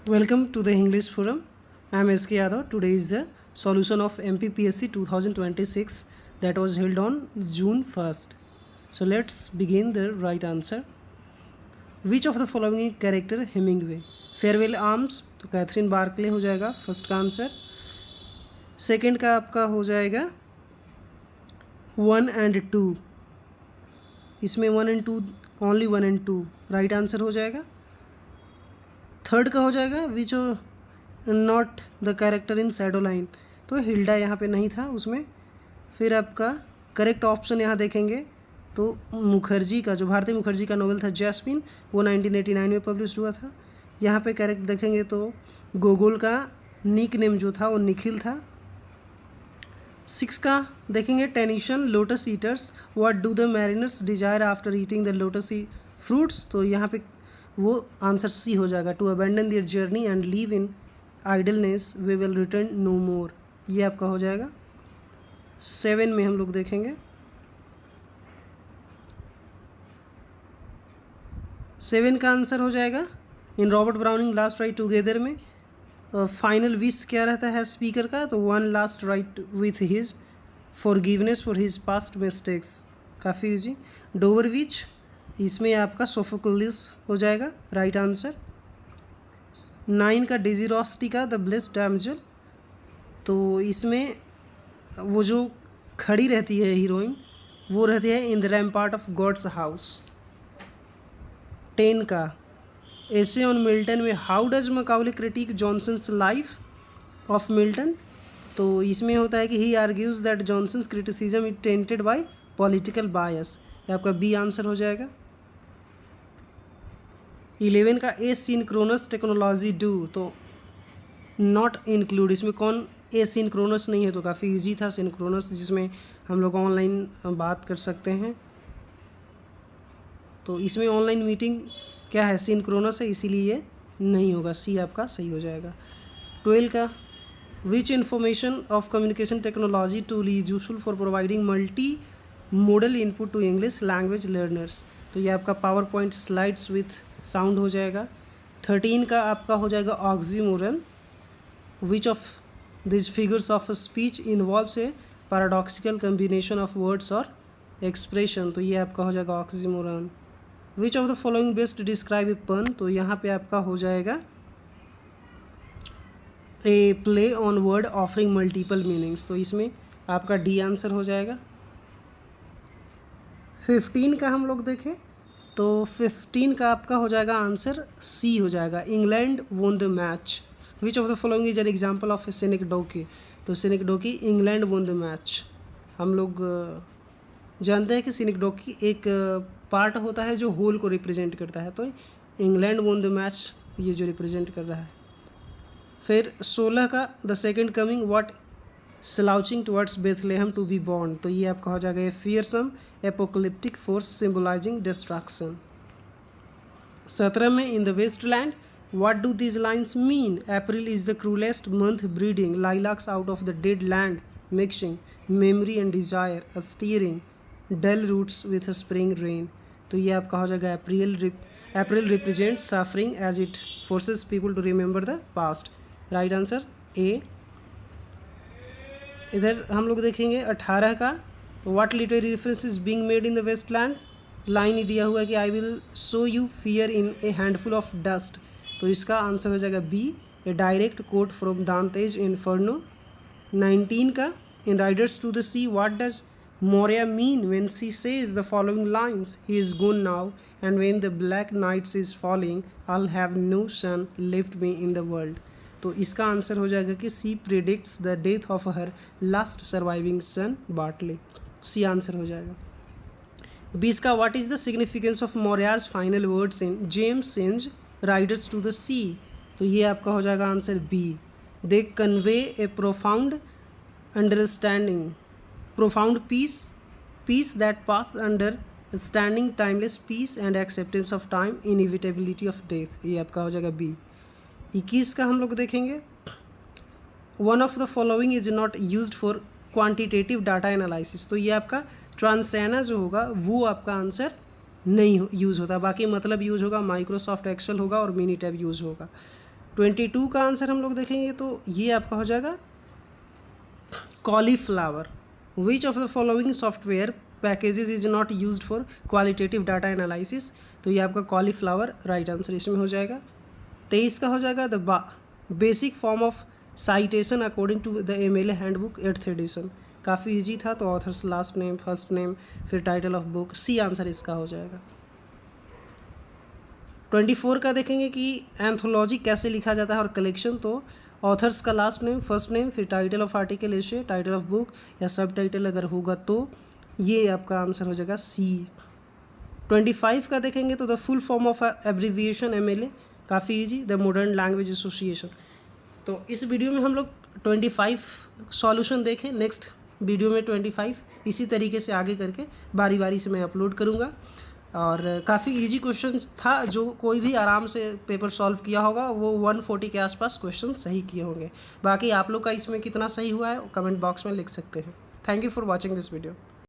Welcome to the English Forum. I am SK Yadav. Today is the solution of MPPSC 2026 that was held on June 1st. So let's begin the right answer. Which of the following character Hemingway? Farewell arms तो Catherine Berkeley हो जाएगा first का answer. Second का आपका हो जाएगा 1 and 2, इसमें 1 and 2 only 1 and 2 right answer हो जाएगा। थर्ड का हो जाएगा which not the character in Shadow line, तो हिल्डा यहाँ पे नहीं था उसमें। फिर आपका करेक्ट ऑप्शन यहाँ देखेंगे तो मुखर्जी का, जो भारती मुखर्जी का नोवेल था जैस्मिन, वो 1989 में पब्लिश हुआ था। यहाँ पे करेक्ट देखेंगे तो गोगोल का निक नेम जो था वो निखिल था। 6 का देखेंगे Tennyson lotus eaters, what do the mariners desire after eating the lotus fruits, तो यहाँ पे वो आंसर सी हो जाएगा। To abandon their journey and leave in idleness we will return no more, ये आपका हो जाएगा। 7 में हम लोग देखेंगे 7 का आंसर हो जाएगा in Robert Browning last ride together में फाइनल विश क्या रहता है स्पीकर का, तो one last ride with his forgiveness for his past mistakes, काफ़ी ईजी। डोवरविच, इसमें आपका सोफोक्लिस हो जाएगा राइट आंसर। 9 का डिजीरोस्टी का द ब्लेस्ड डैमजल, तो इसमें वो जो खड़ी रहती है हीरोइन वो रहती है in the rampart of God's house. 10 का एसे ऑन मिल्टन में how does Macaulay critique Johnson's life of Milton, तो इसमें होता है कि he argues that Johnson's criticism is tainted by political bias, ये आपका बी आंसर हो जाएगा। 11 का ए सिंक्रोनस टेक्नोलॉजी डू, तो नॉट इंक्लूड, इसमें कौन ए सिंक्रोनस नहीं है, तो काफ़ी ईजी था सिंक्रोनस, जिसमें हम लोग ऑनलाइन बात कर सकते हैं। तो इसमें ऑनलाइन मीटिंग क्या है सिंक्रोनस है, इसीलिए ये नहीं होगा, सी आपका सही हो जाएगा। 12 का which information of communication technology tool is useful for providing multi modal input to English language learners, तो ये आपका power point slides with sound हो जाएगा। 13 का आपका हो जाएगा oxymoron, which of this figures of speech involves a paradoxical combination of words और एक्सप्रेशन, तो ये आपका हो जाएगा oxymoron. Which of the following best describe a pun, तो यहाँ पे आपका हो जाएगा a play on word offering multiple meanings, तो इसमें आपका डी आंसर हो जाएगा। 15 का हम लोग देखें तो 15 का आपका हो जाएगा आंसर सी हो जाएगा, England won the match. Which of the following is an example of synecdoche, तो synecdoche England won the match. हम लोग जानते हैं कि सिनेकडोकी एक पार्ट होता है जो होल को रिप्रेजेंट करता है, तो इंग्लैंड वोन द मैच ये जो रिप्रेजेंट कर रहा है। फिर 16 का the second coming what slouching towards Bethlehem to be born, तो ये आपका हो जाएगा a fearsome apocalyptic force symbolising destruction. 17 में in the waste land what do this lines mean, April is the cruellest month breeding lilacs out of the dead land mixing memory and desire a stirring dull roots with spring rain, तो ये आपका हो जाएगा April represent suffering as it forces people to remember the past, right answer A. इधर हम लोग देखेंगे 18 का what literary reference is being made in the waste land, line दिया हुआ है कि I will show you fear in a handful of dust, तो इसका आंसर हो जाएगा B, a direct quote from Dante's Inferno. 19 का in Riders to the Sea what does Maurya mean when she says the following lines, he is gone now and when the black night's is falling I will have no son left me in the world, तो इसका आंसर हो जाएगा कि she predicts the death of her last surviving son Bartley, C answer हो जाएगा। 20 का what is the significance of Maurya's final words in James Synge Riders to the Sea, तो ये आपका हो जाएगा answer B, they convey a profound understanding profound peace that pass under standing timeless peace and acceptance of time inevitability of death, ये आपका हो जाएगा B. 21 का हम लोग देखेंगे one of the following is not used for quantitative data analysis, तो ये आपका ट्रांसैना जो होगा वो आपका आंसर नहीं यूज़ होता, बाकी मतलब यूज़ होगा, माइक्रोसॉफ्ट एक्सेल होगा और मिनी टैब यूज़ होगा। 22 का आंसर हम लोग देखेंगे तो ये आपका हो जाएगा cauliflower. Which of the following software packages is not used for qualitative data analysis, तो ये आपका कॉलीफ्लावर राइट आंसर इसमें हो जाएगा। 23 का हो जाएगा the basic form of citation according to the MLA handbook 8th edition. काफ़ी इजी था, तो author's last name, first name, फिर title of book, C answer इसका हो जाएगा। 24 का देखेंगे कि एंथोलॉजी कैसे लिखा जाता है और कलेक्शन, तो ऑथर्स का लास्ट नेम, फर्स्ट नेम, फिर टाइटल ऑफ आर्टिकल ऐसे, टाइटल ऑफ बुक या सब टाइटल अगर होगा तो ये आपका आंसर हो जाएगा सी। 25 का देखेंगे तो the full form of abbreviation MLA, काफ़ी easy, the modern language association. तो इस वीडियो में हम लोग 25 सॉल्यूशन देखें, नेक्स्ट वीडियो में 25 इसी तरीके से आगे करके बारी बारी से मैं अपलोड करूँगा। और काफ़ी इजी क्वेश्चन था, जो कोई भी आराम से पेपर सॉल्व किया होगा वो 140 के आसपास क्वेश्चन सही किए होंगे। बाकी आप लोग का इसमें कितना सही हुआ है कमेंट बॉक्स में लिख सकते हैं। Thank you for watching this video.